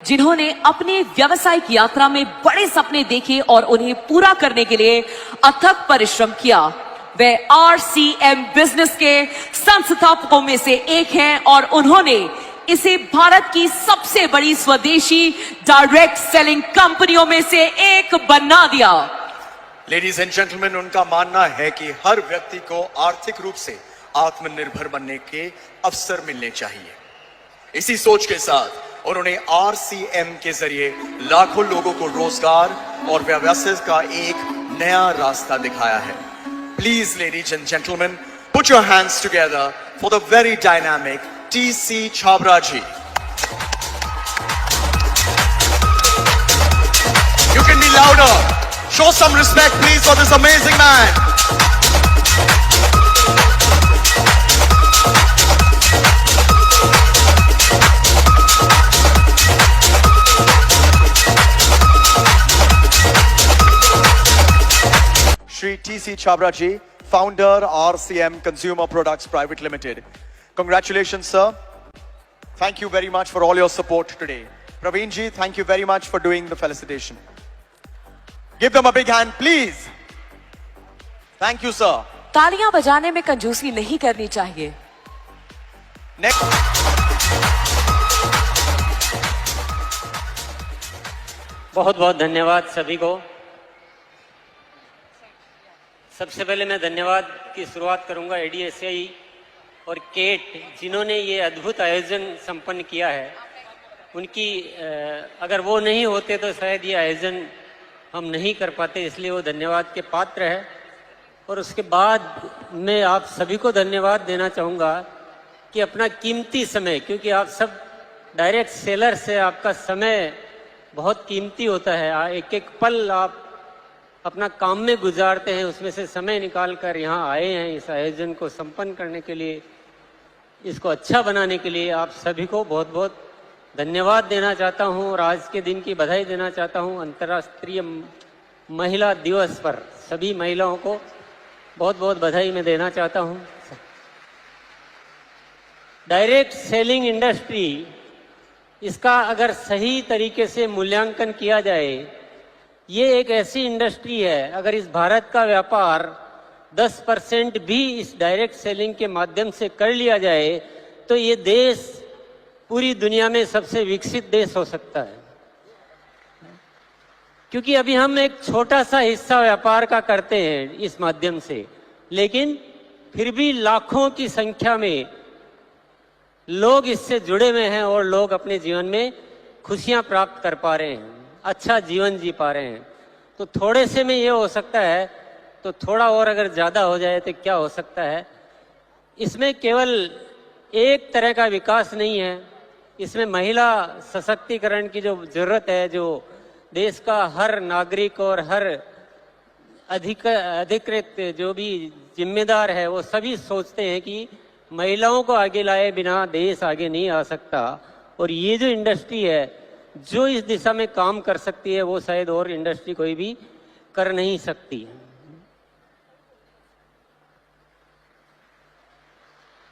जिन्होंने अपने व्यावसायिक यात्रा में बड़े सपने देखे और उन्हें पूरा करने के लिए अथक परिश्रम किया। वे RCM बिजनेस के संस्थापकों में से एक हैं और उन्होंने इसे भारत की सबसे बड़ी स्वदेशी डायरेक्ट सेलिंग कंपनियों में से एक बना दिया। लेडीज एंड जेंटलमैन, उनका मानना है कि हर व्यक्ति को आर्थिक रूप से आत्मनिर्भर बनने के अवसर मिलने चाहिए। इसी सोच के साथ उन्होंने RCM के जरिए लाखों लोगों को रोजगार और व्यवसाय का एक नया रास्ता दिखाया है। Please ladies and gentleman, put your hands together for the very dynamic TC Chhabra ji. You can be louder. Show some respect, please, for this amazing man. Shri TC Chhabra ji, founder RCM Consumer Products Private Limited. Congratulations, sir. Thank you very much for all your support today. Praveen ji, thank you very much for doing the felicitation. Give them a big hand, please. Thank you, sir. तालियां बजाने में कंजूसी नहीं करनी चाहिए। Next. बहुत बहुत धन्यवाद सभी को। सबसे पहले मैं धन्यवाद की शुरुआत करूंगा ADSI और केट, जिन्होंने ये अद्भुत आयोजन संपन्न किया है। उनकी अगर वो नहीं होते तो शायद ये आयोजन हम नहीं कर पाते, इसलिए वो धन्यवाद के पात्र है। और उसके बाद मैं आप सभी को धन्यवाद देना चाहूँगा कि अपना कीमती समय, क्योंकि आप सब डायरेक्ट सेलर से आपका समय बहुत कीमती होता है, एक एक पल आप अपना काम में गुजारते हैं, उसमें से समय निकाल कर यहाँ आए हैं इस आयोजन को संपन्न करने के लिए, इसको अच्छा बनाने के लिए। आप सभी को बहुत बहुत धन्यवाद देना चाहता हूँ और आज के दिन की बधाई देना चाहता हूँ। अंतर्राष्ट्रीय महिला दिवस पर सभी महिलाओं को बहुत बहुत बधाई मैं देना चाहता हूँ। डायरेक्ट सेलिंग इंडस्ट्री, इसका अगर सही तरीके से मूल्यांकन किया जाए, ये एक ऐसी इंडस्ट्री है, अगर इस भारत का व्यापार 10% भी इस डायरेक्ट सेलिंग के माध्यम से कर लिया जाए तो ये देश पूरी दुनिया में सबसे विकसित देश हो सकता है। क्योंकि अभी हम एक छोटा सा हिस्सा व्यापार का करते हैं इस माध्यम से, लेकिन फिर भी लाखों की संख्या में लोग इससे जुड़े हुए हैं और लोग अपने जीवन में खुशियां प्राप्त कर पा रहे हैं, अच्छा जीवन जी पा रहे हैं। तो थोड़े से में ये हो सकता है, तो थोड़ा और अगर ज़्यादा हो जाए तो क्या हो सकता है। इसमें केवल एक तरह का विकास नहीं है, इसमें महिला सशक्तिकरण की जो ज़रूरत है, जो देश का हर नागरिक और हर अधिकृत जो भी जिम्मेदार है, वो सभी सोचते हैं कि महिलाओं को आगे लाए बिना देश आगे नहीं आ सकता। और ये जो इंडस्ट्री है जो इस दिशा में काम कर सकती है, वो शायद और इंडस्ट्री कोई भी कर नहीं सकती।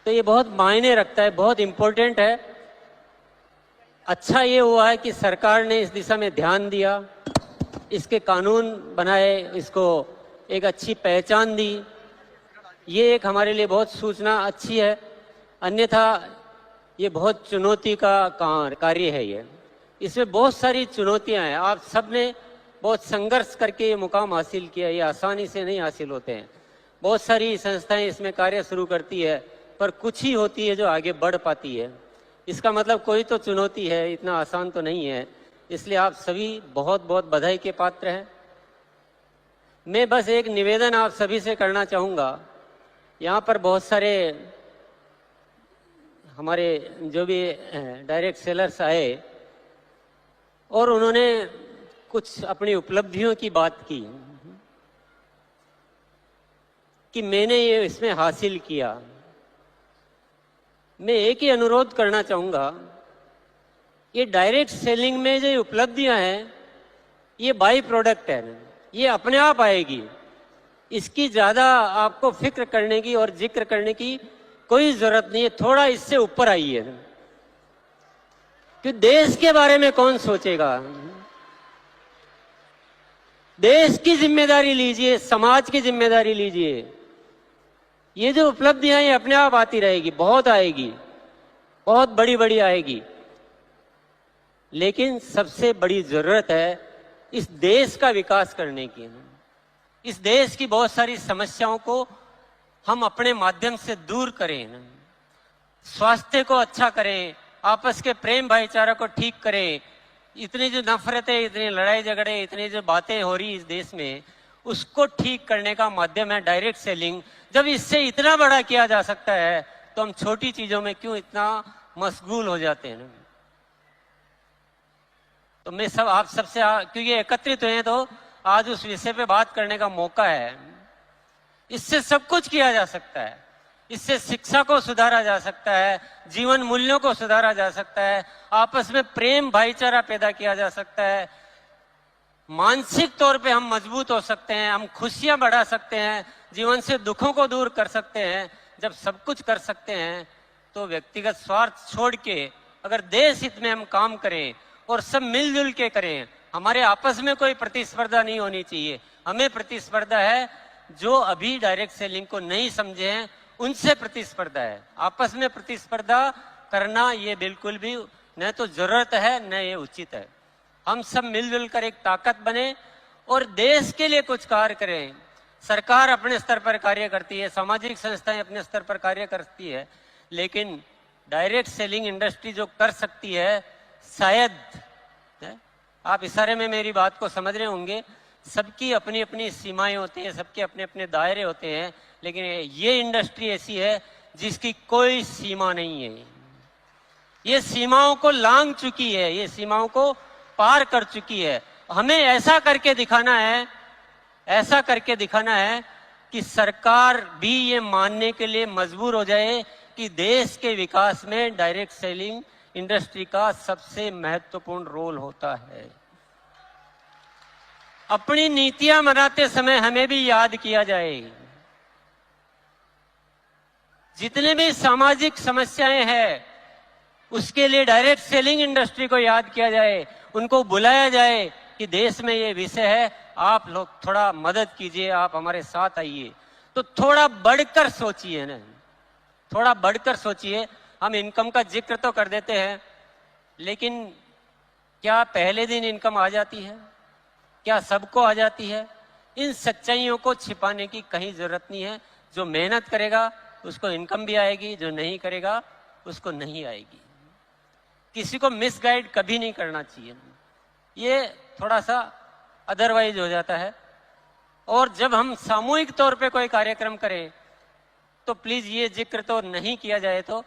तो ये बहुत मायने रखता है, बहुत इम्पोर्टेंट है। अच्छा ये हुआ है कि सरकार ने इस दिशा में ध्यान दिया, इसके कानून बनाए, इसको एक अच्छी पहचान दी। ये एक हमारे लिए बहुत सूचना अच्छी है, अन्यथा ये बहुत चुनौती का कार्य है। ये इसमें बहुत सारी चुनौतियां हैं। आप सब ने बहुत संघर्ष करके ये मुकाम हासिल किया, ये आसानी से नहीं हासिल होते हैं। बहुत सारी संस्थाएं इसमें कार्य शुरू करती है, पर कुछ ही होती है जो आगे बढ़ पाती है। इसका मतलब कोई तो चुनौती है, इतना आसान तो नहीं है। इसलिए आप सभी बहुत बहुत बधाई के पात्र हैं। मैं बस एक निवेदन आप सभी से करना चाहूँगा। यहाँ पर बहुत सारे हमारे जो भी डायरेक्ट सेलर्स आए और उन्होंने कुछ अपनी उपलब्धियों की बात की कि मैंने ये इसमें हासिल किया। मैं एक ही अनुरोध करना चाहूँगा, ये डायरेक्ट सेलिंग में जो उपलब्धियां हैं, ये बाई प्रोडक्ट है, ये अपने आप आएगी। इसकी ज़्यादा आपको फिक्र करने की और जिक्र करने की कोई ज़रूरत नहीं है। थोड़ा इससे ऊपर आइए। कि देश के बारे में कौन सोचेगा। देश की जिम्मेदारी लीजिए, समाज की जिम्मेदारी लीजिए। ये जो उपलब्धियां ये अपने आप आती रहेगी, बहुत आएगी, बहुत बड़ी बड़ी आएगी, लेकिन सबसे बड़ी जरूरत है इस देश का विकास करने की। इस देश की बहुत सारी समस्याओं को हम अपने माध्यम से दूर करें, स्वास्थ्य को अच्छा करें, आपस के प्रेम भाईचारा को ठीक करें। इतनी जो नफरतें, इतनी लड़ाई झगड़े, इतनी जो बातें हो रही इस देश में, उसको ठीक करने का माध्यम है डायरेक्ट सेलिंग। जब इससे इतना बड़ा किया जा सकता है तो हम छोटी चीजों में क्यों इतना मशगूल हो जाते हैं। तो मैं सब आप सबसे क्योंकि एकत्रित हुए हैं तो आज उस विषय पे बात करने का मौका है। इससे सब कुछ किया जा सकता है। इससे शिक्षा को सुधारा जा सकता है, जीवन मूल्यों को सुधारा जा सकता है, आपस में प्रेम भाईचारा पैदा किया जा सकता है, मानसिक तौर पे हम मजबूत हो सकते हैं, हम खुशियां बढ़ा सकते हैं, जीवन से दुखों को दूर कर सकते हैं। जब सब कुछ कर सकते हैं तो व्यक्तिगत स्वार्थ छोड़ के अगर देश हित में हम काम करें और सब मिलजुल के करें, हमारे आपस में कोई प्रतिस्पर्धा नहीं होनी चाहिए। हमें प्रतिस्पर्धा है जो अभी डायरेक्ट सेलिंग को नहीं समझे हैं, उनसे प्रतिस्पर्धा है। आपस में प्रतिस्पर्धा करना ये बिल्कुल भी न तो जरूरत है न ये उचित है। हम सब मिलजुल कर एक ताकत बने और देश के लिए कुछ कार्य करें। सरकार अपने स्तर पर कार्य करती है, सामाजिक संस्थाएं अपने स्तर पर कार्य करती है, लेकिन डायरेक्ट सेलिंग इंडस्ट्री जो कर सकती है, शायद आप इशारे में मेरी बात को समझ रहे होंगे, सबकी अपनी अपनी सीमाएं होती हैं, सबके अपने अपने दायरे होते हैं, लेकिन ये इंडस्ट्री ऐसी है जिसकी कोई सीमा नहीं है। ये सीमाओं को लांघ चुकी है, ये सीमाओं को पार कर चुकी है। हमें ऐसा करके दिखाना है, ऐसा करके दिखाना है कि सरकार भी ये मानने के लिए मजबूर हो जाए कि देश के विकास में डायरेक्ट सेलिंग इंडस्ट्री का सबसे महत्वपूर्ण रोल होता है। अपनी नीतियां बनाते समय हमें भी याद किया जाए, जितने भी सामाजिक समस्याएं हैं उसके लिए डायरेक्ट सेलिंग इंडस्ट्री को याद किया जाए, उनको बुलाया जाए कि देश में ये विषय है, आप लोग थोड़ा मदद कीजिए, आप हमारे साथ आइए। तो थोड़ा बढ़कर सोचिए ना, थोड़ा बढ़कर सोचिए। हम इनकम का जिक्र तो कर देते हैं, लेकिन क्या पहले दिन इनकम आ जाती है? क्या सबको आ जाती है? इन सच्चाइयों को छिपाने की कहीं जरूरत नहीं है। जो मेहनत करेगा उसको इनकम भी आएगी, जो नहीं करेगा उसको नहीं आएगी। किसी को मिसगाइड कभी नहीं करना चाहिए, ये थोड़ा सा अदरवाइज हो जाता है। और जब हम सामूहिक तौर पे कोई कार्यक्रम करें तो प्लीज ये जिक्र तो नहीं किया जाए तो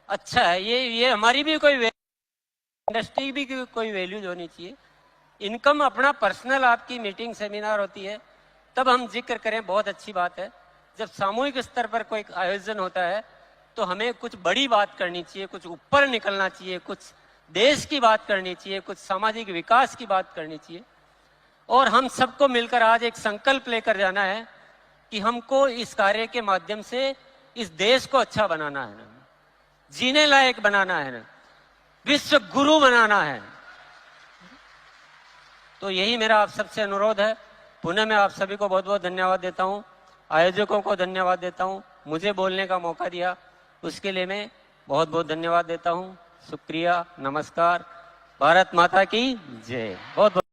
अच्छा है। ये हमारी भी कोई इंडस्ट्री भी कोई वैल्यूज होनी चाहिए। इनकम अपना पर्सनल आपकी मीटिंग सेमिनार होती है तब हम जिक्र करें, बहुत अच्छी बात है। जब सामूहिक स्तर पर कोई आयोजन होता है तो हमें कुछ बड़ी बात करनी चाहिए, कुछ ऊपर निकलना चाहिए, कुछ देश की बात करनी चाहिए, कुछ सामाजिक विकास की बात करनी चाहिए। और हम सबको मिलकर आज एक संकल्प लेकर जाना है कि हमको इस कार्य के माध्यम से इस देश को अच्छा बनाना है ना, जीने लायक बनाना है ना, विश्व गुरु बनाना है। तो यही मेरा आप सबसे अनुरोध है। पुनः मैं आप सभी को बहुत बहुत धन्यवाद देता हूँ, आयोजकों को धन्यवाद देता हूँ, मुझे बोलने का मौका दिया उसके लिए मैं बहुत बहुत धन्यवाद देता हूँ। शुक्रिया, नमस्कार, भारत माता की जय। बहुत बहुत